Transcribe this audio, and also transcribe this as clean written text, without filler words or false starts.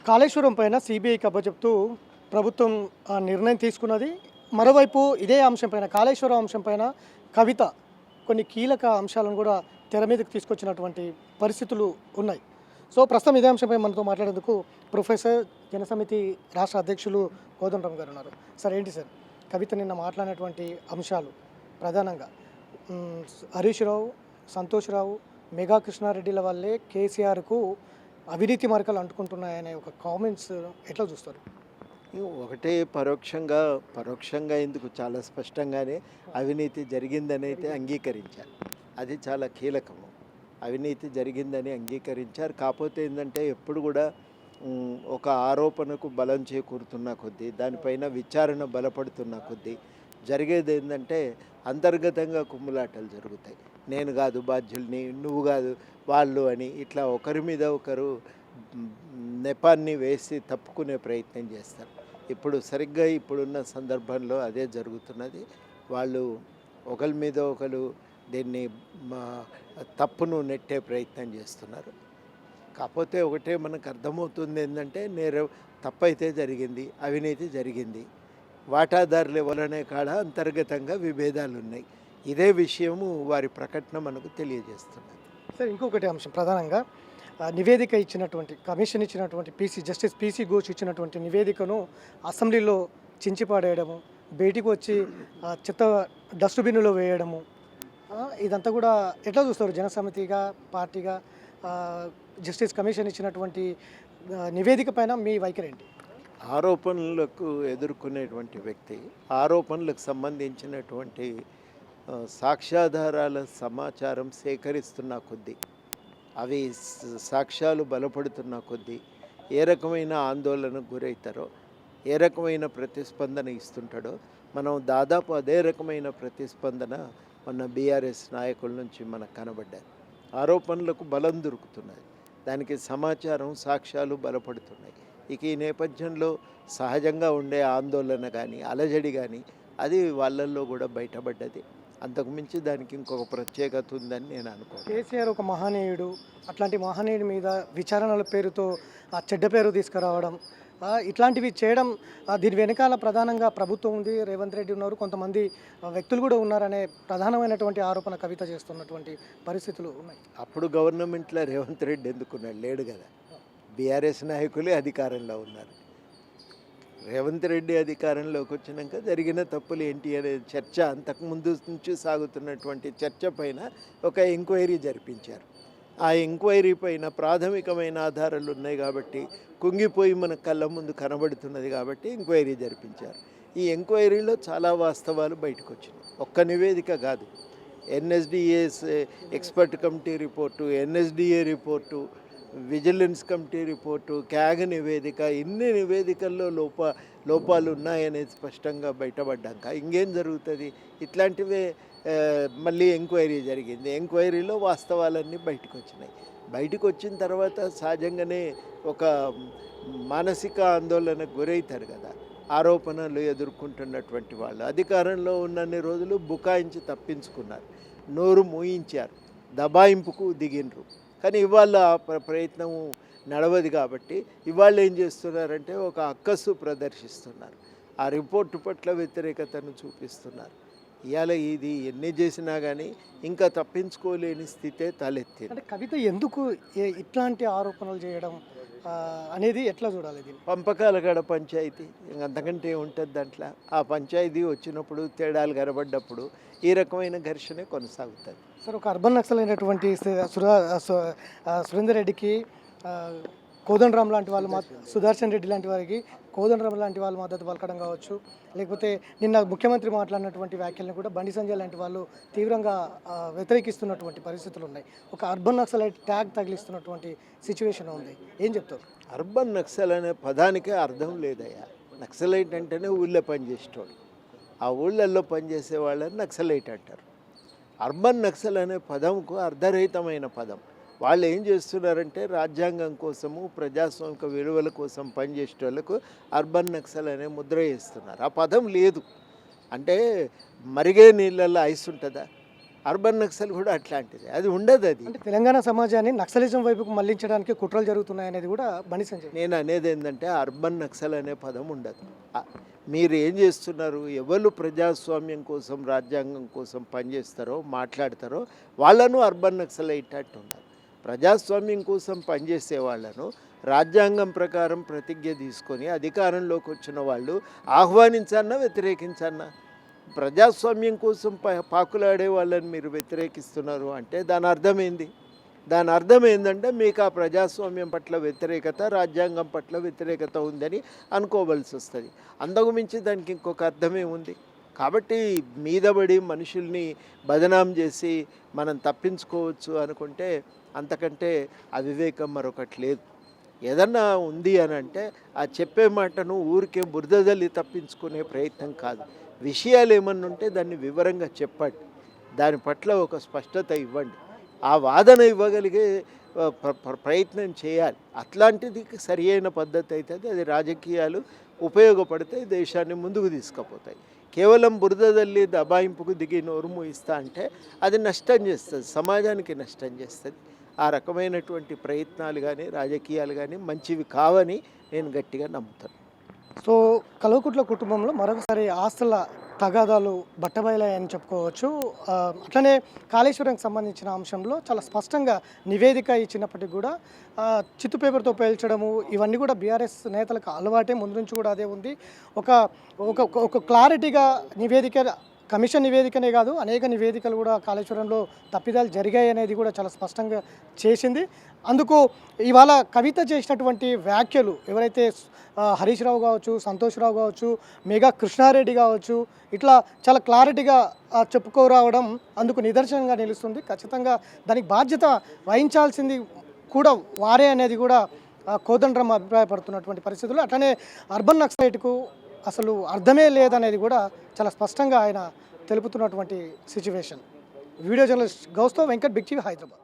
కాళేశ్వరం పైన సిబిఐకి అప్పచెప్తూ ప్రభుత్వం నిర్ణయం తీసుకున్నది. మరోవైపు ఇదే అంశం పైన కాళేశ్వరం అంశం పైన కవిత కొన్ని కీలక అంశాలను కూడా తెర మీదకి తీసుకొచ్చినటువంటి పరిస్థితులు ఉన్నాయి. సో ప్రస్తుతం ఇదే అంశంపై మనతో మాట్లాడేందుకు ప్రొఫెసర్ జనసమితి రాష్ట్ర అధ్యక్షులు కోదండరాం గారు ఉన్నారు. సార్ ఏంటి సార్ కవిత నిన్న మాట్లాడినటువంటి అంశాలు ప్రధానంగా హరీష్ రావు, సంతోష్ రావు, మెగా కృష్ణారెడ్డిల వల్లే కేసీఆర్కు అవినీతి మరకలు అంటుకుంటున్నాయనే ఒక కామెంట్స్ ఎట్లా చూస్తారు? ఒకటే పరోక్షంగా ఎందుకు చాలా స్పష్టంగానే అవినీతి జరిగిందని అయితే అంగీకరించారు. అది చాలా కీలకము. అవినీతి జరిగిందని అంగీకరించారు. కాకపోతే ఏంటంటే ఎప్పుడు కూడా ఒక ఆరోపణకు బలం చేకూరుతున్న కొద్దీ, దానిపైన విచారణ బలపడుతున్న కొద్దీ జరిగేది ఏంటంటే అంతర్గతంగా కుమ్ములాటలు జరుగుతాయి. నేను కాదు బాధ్యుల్ని, నువ్వు కాదు వాళ్ళు అని ఇట్లా ఒకరి మీద ఒకరు నెపాన్ని వేసి తప్పుకునే ప్రయత్నం చేస్తారు. ఇప్పుడు సరిగ్గా ఇప్పుడున్న సందర్భంలో అదే జరుగుతున్నది. వాళ్ళు ఒకరి మీద ఒకరు దీన్ని తప్పును నెట్టే ప్రయత్నం చేస్తున్నారు. కాకపోతే ఒకటే మనకు అర్థమవుతుంది ఏంటంటే తప్పైతే జరిగింది, అవినీతి జరిగింది, వాటాదారుల వలనే కాడ అంతర్గతంగా విభేదాలు ఉన్నాయి. ఇదే విషయము వారి ప్రకటన మనకు తెలియజేస్తున్నది. సార్ ఇంకొకటి అంశం ప్రధానంగా నివేదిక ఇచ్చినటువంటి కమిషన్ ఇచ్చినటువంటి జస్టిస్ పీసీ ఘోష్ ఇచ్చినటువంటి నివేదికను అసెంబ్లీలో చించిపాడేయడము, బయటికి వచ్చి చెత్త డస్ట్బిన్లో వేయడము, ఇదంతా కూడా ఎట్లా చూస్తారు జనసమితిగా, పార్టీగా? జస్టిస్ కమిషన్ ఇచ్చినటువంటి నివేదిక పైన మీ వైఖరి ఏంటి? ఆరోపణలకు ఎదుర్కొనేటువంటి వ్యక్తి ఆరోపణలకు సంబంధించినటువంటి సాక్ష్యాధారాల సమాచారం సేకరిస్తున్న కొద్దీ, అవి సాక్ష్యాలు బలపడుతున్న కొద్దీ ఏ రకమైన ఆందోళనకు గురవుతారో, ఏ రకమైన ప్రతిస్పందన ఇస్తుంటాడో మనం దాదాపు అదే రకమైన ప్రతిస్పందన మన బీఆర్ఎస్ నాయకుల నుంచి మనకు కనబడ్డాయి. ఆరోపణలకు బలం దొరుకుతున్నది, దానికి సమాచారం, సాక్ష్యాలు బలపడుతున్నాయి. ఇక ఈ నేపథ్యంలో సహజంగా ఉండే ఆందోళన కానీ, అలజడి కానీ అది వాళ్ళల్లో కూడా బయటపడ్డది. అంతకుమించి దానికి ఇంకొక ప్రత్యేకత ఉందని నేను అనుకోను. కేసీఆర్ ఒక మహనీయుడు, అట్లాంటి మహనీయుడి మీద విచారణల పేరుతో చెడ్డ పేరు తీసుకురావడం, ఇట్లాంటివి చేయడం, దీని వెనకాల ప్రధానంగా ప్రభుత్వం ఉంది, రేవంత్ రెడ్డి ఉన్నారు, కొంతమంది వ్యక్తులు కూడా ఉన్నారనే ప్రధానమైనటువంటి ఆరోపణ కవిత చేస్తున్నటువంటి పరిస్థితులు ఉన్నాయి. అప్పుడు గవర్నమెంట్లో రేవంత్ రెడ్డి ఎందుకున్నాడు? లేడు కదా. బీఆర్ఎస్ నాయకులే అధికారంలో ఉన్నారు. రేవంత్ రెడ్డి అధికారంలోకి వచ్చినాక జరిగిన తప్పులు ఏంటి అనే చర్చ, అంతకుముందు నుంచి సాగుతున్నటువంటి చర్చ పైన ఒక ఎంక్వైరీ జరిపించారు. ఆ ఎంక్వైరీ పైన ప్రాథమికమైన ఆధారాలు ఉన్నాయి కాబట్టి, కుంగిపోయి మన కళ్ళ ముందు కనబడుతున్నది కాబట్టి ఎంక్వైరీ జరిపించారు. ఈ ఎంక్వైరీలో చాలా వాస్తవాలు బయటకు వచ్చినాయి. ఒక్క నివేదిక కాదు, NSDA expert committee report, NSDA report, vigilance committee report, CAG నివేదిక, ఇన్ని నివేదికల్లో లోపాలు ఉన్నాయనేది స్పష్టంగా బయటపడ్డాక ఇంకేం జరుగుతుంది? ఇట్లాంటివే మళ్ళీ ఎంక్వైరీ జరిగింది. ఎంక్వైరీలో వాస్తవాలన్నీ బయటకు వచ్చినాయి. బయటకు వచ్చిన తర్వాత సహజంగానే ఒక మానసిక ఆందోళనకు గురవుతారు కదా. ఆరోపణలు ఎదుర్కొంటున్నటువంటి వాళ్ళు అధికారంలో ఉన్నన్ని రోజులు బుకాయించి తప్పించుకున్నారు, నోరు మూయించారు, దబాయింపుకు దిగినరు. కానీ ఇవాళ ప్రయత్నం నడవదు కాబట్టి ఇవాళ ఏం చేస్తున్నారంటే ఒక అక్కసు ప్రదర్శిస్తున్నారు, ఆ రిపోర్టు పట్ల వ్యతిరేకతను చూపిస్తున్నారు. ఇవాళ ఇది ఎన్ని చేసినా కానీ ఇంకా తప్పించుకోలేని స్థితే తలెత్తింది. అంటే కవిత ఎందుకు ఇట్లాంటి ఆరోపణలు చేయడం అనేది ఎట్లా చూడాలి? ఇది పంపకాల కాడ పంచాయతీ, అంతకంటే ఉంటుంది దాంట్లో. ఆ పంచాయతీ వచ్చినప్పుడు, తేడాలు కనబడ్డప్పుడు ఈ రకమైన ఘర్షణ కొనసాగుతుంది. సార్ ఒక అర్బన్ నక్సల్ అయినటువంటి సురేందర్ రెడ్డికి కోదండరాం లాంటి వాళ్ళు, సుదర్శన్ రెడ్డి లాంటి వారికి కోదండరాం లాంటి వాళ్ళు మద్దతు పలకడం కావచ్చు, లేకపోతే నిన్న ముఖ్యమంత్రి మాట్లాడినటువంటి వ్యాఖ్యలను కూడా బండి సంజయ్ లాంటి వాళ్ళు తీవ్రంగా వ్యతిరేకిస్తున్నటువంటి పరిస్థితులు ఉన్నాయి. ఒక అర్బన్ నక్సలైట్ ట్యాగ్ తగిలిస్తున్నటువంటి సిచ్యువేషన్ ఉంది. ఏం చెప్తారు? అర్బన్ నక్సల్ అనే పదానికే అర్థం లేదయ్యా. నక్సలైట్ అంటేనే ఊళ్ళో పనిచేసేటోడు, ఆ ఊళ్ళల్లో పనిచేసే వాళ్ళని నక్సలైట్ అంటారు. అర్బన్ నక్సల్ అనే పదంకు అర్ధరహితమైన పదం. వాళ్ళు ఏం చేస్తున్నారంటే రాజ్యాంగం కోసము, ప్రజాస్వామిక విలువల కోసం పనిచేసే వాళ్ళకు అర్బన్ నక్సల్ అనే ముద్ర వేస్తున్నారు. ఆ పదం లేదు. అంటే మరిగే నీళ్ళల్లో ఐస్ ఉంటుందా? అర్బన్ నక్సల్ కూడా అట్లాంటిది, అది ఉండదు. అది అంటే తెలంగాణ సమాజాన్ని నక్సలిజం వైపుకు మళ్లించడానికి కుట్రలు జరుగుతున్నాయనేది కూడా బండి సంజయ్. నేను అనేది ఏంటంటే అర్బన్ నక్సల్ అనే పదం ఉండదు. మీరు ఏం చేస్తున్నారు, ఎవరు ప్రజాస్వామ్యం కోసం రాజ్యాంగం కోసం పనిచేస్తారో మాట్లాడతారో వాళ్ళను అర్బన్ నక్సలైట్ అంటున్నారు. ప్రజాస్వామ్యం కోసం పనిచేసే వాళ్ళను రాజ్యాంగం ప్రకారం ప్రతిజ్ఞ తీసుకొని అధికారంలోకి వచ్చిన వాళ్ళు ఆహ్వానించన్నా వ్యతిరేకించన్నా, ప్రజాస్వామ్యం కోసం పాకులాడే వాళ్ళని మీరు వ్యతిరేకిస్తున్నారు అంటే దాని అర్థమైంది. దాని అర్థం ఏంటంటే మీకు ఆ ప్రజాస్వామ్యం పట్ల వ్యతిరేకత, రాజ్యాంగం పట్ల వ్యతిరేకత ఉందని అనుకోవాల్సి వస్తుంది. అంతకు మించి దానికి ఇంకొక అర్థమే ఉంది. కాబట్టి మీదబడి మనుషుల్ని బదనాం చేసి మనం తప్పించుకోవచ్చు అనుకుంటే అంతకంటే అవివేకం మరొకటి లేదు. ఏదన్నా ఉంది అని అంటే ఆ చెప్పే మాటను ఊరికే బురదజల్లి తప్పించుకునే ప్రయత్నం కాదు. విషయాలు ఏమన్నా ఉంటే దాన్ని వివరంగా చెప్పండి, దాని పట్ల ఒక స్పష్టత ఇవ్వండి, ఆ వాదన ఇవ్వగలిగే ప్రయత్నం చేయాలి. అట్లాంటిది సరి అయిన పద్ధతి అవుతుంది. అది రాజకీయాలు ఉపయోగపడితే దేశాన్ని ముందుకు తీసుకుపోతాయి. కేవలం బురదల్లి దబాయింపుకు దిగి నోరు మూయిస్తా అంటే అది నష్టం చేస్తుంది, సమాజానికి నష్టం చేస్తుంది. ఆ రకమైనటువంటి ప్రయత్నాలు కానీ రాజకీయాలు కానీ మంచివి కావని నేను గట్టిగా నమ్ముతాను. సో కల్వకుంట్ల కుటుంబంలో మరొకసారి ఆస్తుల తగాదాలు బట్టబయలాయని చెప్పుకోవచ్చు. అట్లనే కాళేశ్వరంకి సంబంధించిన అంశంలో చాలా స్పష్టంగా నివేదిక ఇచ్చినప్పటికీ కూడా చిత్తు పేపర్తో పేల్చడము ఇవన్నీ కూడా బీఆర్ఎస్ నేతలకు అలవాటే, ముందు నుంచి కూడా అదే ఉంది. ఒక ఒక ఒక క్లారిటీగా నివేదిక, కమిషన్ నివేదికనే కాదు అనేక నివేదికలు కూడా కాళేశ్వరంలో తప్పిదాలు జరిగాయి అనేది కూడా చాలా స్పష్టంగా చేసింది. అందుకు ఇవాళ కవిత చేసినటువంటి వ్యాఖ్యలు, ఎవరైతే హరీష్ రావు కావచ్చు, సంతోష్ రావు కావచ్చు, మేఘా కృష్ణారెడ్డి కావచ్చు, ఇట్లా చాలా క్లారిటీగా చెప్పుకోరావడం అందుకు నిదర్శనంగా నిలుస్తుంది. ఖచ్చితంగా దానికి బాధ్యత వహించాల్సింది కూడా వారే అనేది కూడా కోదండరామ్ అభిప్రాయపడుతున్నటువంటి పరిస్థితులు. అట్లనే అర్బన్ నక్సలైట్కు అసలు అర్థమే లేదనేది కూడా చాలా స్పష్టంగా ఆయన తెలుపుతున్నటువంటి సిచ్యువేషన్. వీడియో జర్నలిస్ట్ గౌస్తో వెంకట్, బిగ్ టీవీ, హైదరాబాద్.